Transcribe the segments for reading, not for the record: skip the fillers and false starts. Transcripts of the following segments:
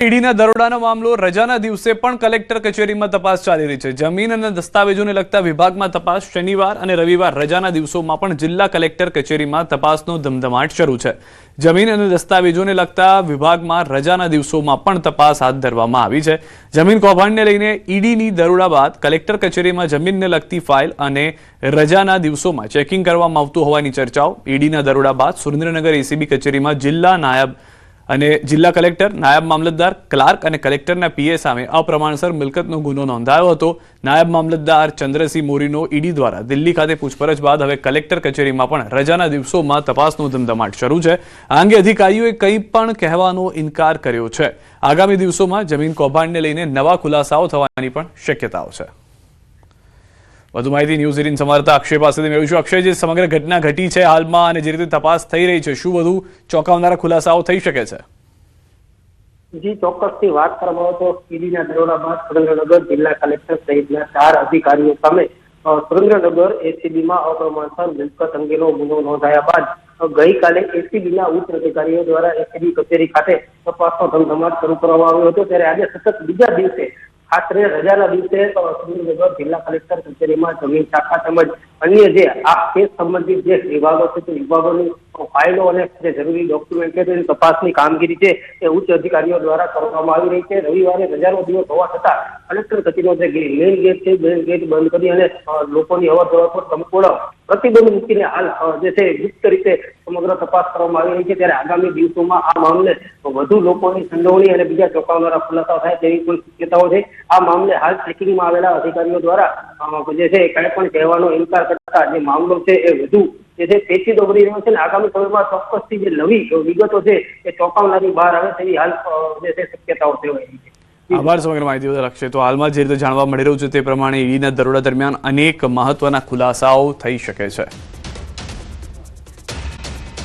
ઈડીના દરોડાનો મામલો રજાના દિવસે પણ કલેક્ટર કચેરીમાં તપાસ ચાલી રહી છે। જમીન અને દસ્તાવેજોને લગતા વિભાગમાં તપાસ શનિવાર અને રવિવાર રજાના દિવસોમાં પણ જિલ્લા કલેક્ટર કચેરીમાં તપાસનો ધમધમાટ શરૂ છે। જમીન અને દસ્તાવેજોને લગતા વિભાગમાં રજાના દિવસોમાં પણ તપાસ હાથ ધરવામાં આવી છે। જમીન કૌભાંડને લઈને ઈડીની દરોડા બાદ કલેક્ટર કચેરીમાં જમીનને લગતી ફાઇલ અને રજાના દિવસોમાં ચેકિંગ કરવામાં આવતું હોવાની ચર્ચાઓ। ઈડીના દરોડા બાદ સુરેન્દ્રનગર એસીબી કચેરીમાં જિલ્લા નાયબ અને જિલ્લા કલેક્ટર, નાયબ મામલતદાર, ક્લાર્ક અને કલેક્ટરના પીએ સામે અપ્રમાણસર મિલકતનો ગુનો નોંધાયો હતો। નાયબ મામલતદાર ચંદ્રસિંહ મોરીનો ઈડી દ્વારા દિલ્હી ખાતે પૂછપરછ બાદ હવે કલેક્ટર કચેરીમાં પણ રજાના દિવસોમાં તપાસનો ધમધમાટ શરૂ છે। આ અંગે અધિકારીઓએ કંઈ પણ કહેવાનો ઇનકાર કર્યો છે। આગામી દિવસોમાં જમીન કૌભાંડને લઈને નવા ખુલાસાઓ થવાની પણ શક્યતાઓ છે। વધુ માહિતી ન્યૂઝ 18 સંવાદદાતા અક્ષય પાસેથી મેળવીશું। અક્ષય, જે સમગ્ર ઘટના ઘટી છે હાલમાં અને જે રીતે તપાસ થઈ રહી છે, શું વધુ ચોંકાવનારા ખુલાસાઓ થઈ શકે છે? જી, ચોક્કસથી વાત કરવામાં આવે તો ઈડીના દરોડા બાદ સુરેન્દ્રનગર જિલ્લા કલેક્ટર સહિતના 4 અધિકારીઓ સામે સુરેન્દ્રનગર એસીબીમાં અપ્રમાણસર મિલકત અંગેનો ગુનો નોંધાયા બાદ ગઈકાલે એસીબીના ઉચ્ચ અધિકારીઓ દ્વારા એસીબી કચેરી ખાતે તપાસનો ધમધમાટ શરૂ કરવામાં આવ્યો હતો। ત્યારે આજે સતત બીજા દિવસે આશરે રજાના દિવસે સુરેન્દ્રનગર જિલ્લા કલેક્ટર કચેરીમાં જમીન શાખા તેમજ અન્ય જે આ કેસ સંબંધિત જે વિભાગો છે તે વિભાગોની ફાઇલો અને જે જરૂરી ડોક્યુમેન્ટ છે તેની તપાસની કામગીરી છે એ ઉચ્ચ અધિકારીઓ દ્વારા કરવામાં આવી રહી છે। રવિવારે રજાનો દિવસ હોવા છતાં કલેક્ટર કચેરીનો જે મેઇન ગેટ છે મેઇન ગેટ બંધ કરી અને લોકોની અવરજવર પર સંપૂર્ણ પ્રતિબંધ મૂકીને હાલ જે છે ગુપ્ત રીતે સમગ્ર તપાસ કરવામાં આવી રહી છે। ત્યારે આગામી દિવસોમાં આ મામલે વધુ લોકોની સંડોવણી અને બીજા ચોંકાવનારા ખુલાસા થાય તેવી કોઈ શક્યતાઓ છે। આ મામલે હાલ ચેકિંગમાં આવેલા અધિકારીઓ દ્વારા જે છે કંઈ પણ કહેવાનો ઇનકાર કરતા જે મામલો છે એ વધુ જે છે પેચીદો બની રહ્યો છે। આગામી સમયમાં ચોક્કસથી જે નવી વિગતો છે એ ચોંકાવનારી બહાર આવે તેવી હાલ જે છે શક્યતાઓ સેવાઈ રહી છે। આભાર સમગ્ર માહિતી બદલ અક્ષય। તો હાલમાં જે રીતે જાણવા મળી રહ્યું છે તે પ્રમાણે ઈડીના દરોડા દરમિયાન અનેક મહત્વના ખુલાસાઓ થઈ શકે છે।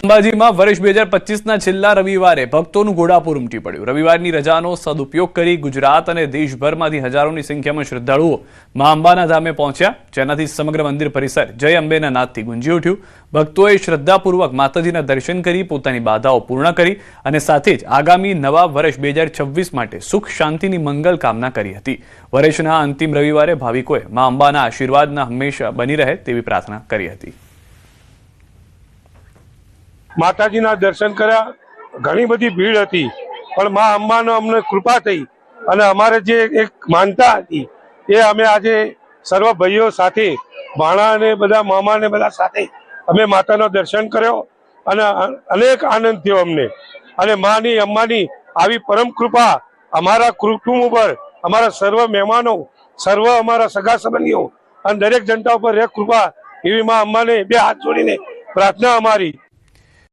અંબાજીમાં વર્ષ 2025ના છેલ્લા રવિવારે ભક્તોનું ઘોડાપુર ઉમટી પડ્યું। રવિવારની રજાનો સદુપયોગ કરી ગુજરાત અને દેશભરમાંથી હજારોની સંખ્યામાં શ્રદ્ધાળુઓ મા અંબાના ધામે પહોંચ્યા, જેનાથી સમગ્ર મંદિર પરિસર જય અંબેના નાદથી ગુંજી ઉઠ્યું। ભક્તોએ શ્રદ્ધાપૂર્વક માતાજીના દર્શન કરી પોતાની બાધાઓ પૂર્ણ કરી અને સાથે જ આગામી નવા વર્ષ 2026 માટે સુખ શાંતિની મંગલ કામના કરી હતી। વર્ષના અંતિમ રવિવારે ભાવિકોએ મા અંબાના આશીર્વાદના હંમેશા બની રહે તેવી પ્રાર્થના કરી હતી। માતાજીના દર્શન કર્યા, ઘણી બધી ભીડ હતી, પણ મા અંબાનો અમને કૃપા થઈ અને અમારે જે એક માનતા હતી એ અમે આજે સર્વ ભાઈઓ સાથે, ભાણા અને બધા મામા ને બધા સાથે અમે માતાનો દર્શન કર્યો અને અનેક આનંદ થયો અમને। અને માની અંબાની આવી પરમ કૃપા અમારા કુટુંબ ઉપર, અમારા સર્વ મહેમાનો, સર્વ અમારા સગા સંબંધીઓ અને દરેક જનતા ઉપર રહે કૃપા, એવી મા અંબાને બે હાથ જોડીને પ્રાર્થના અમારી।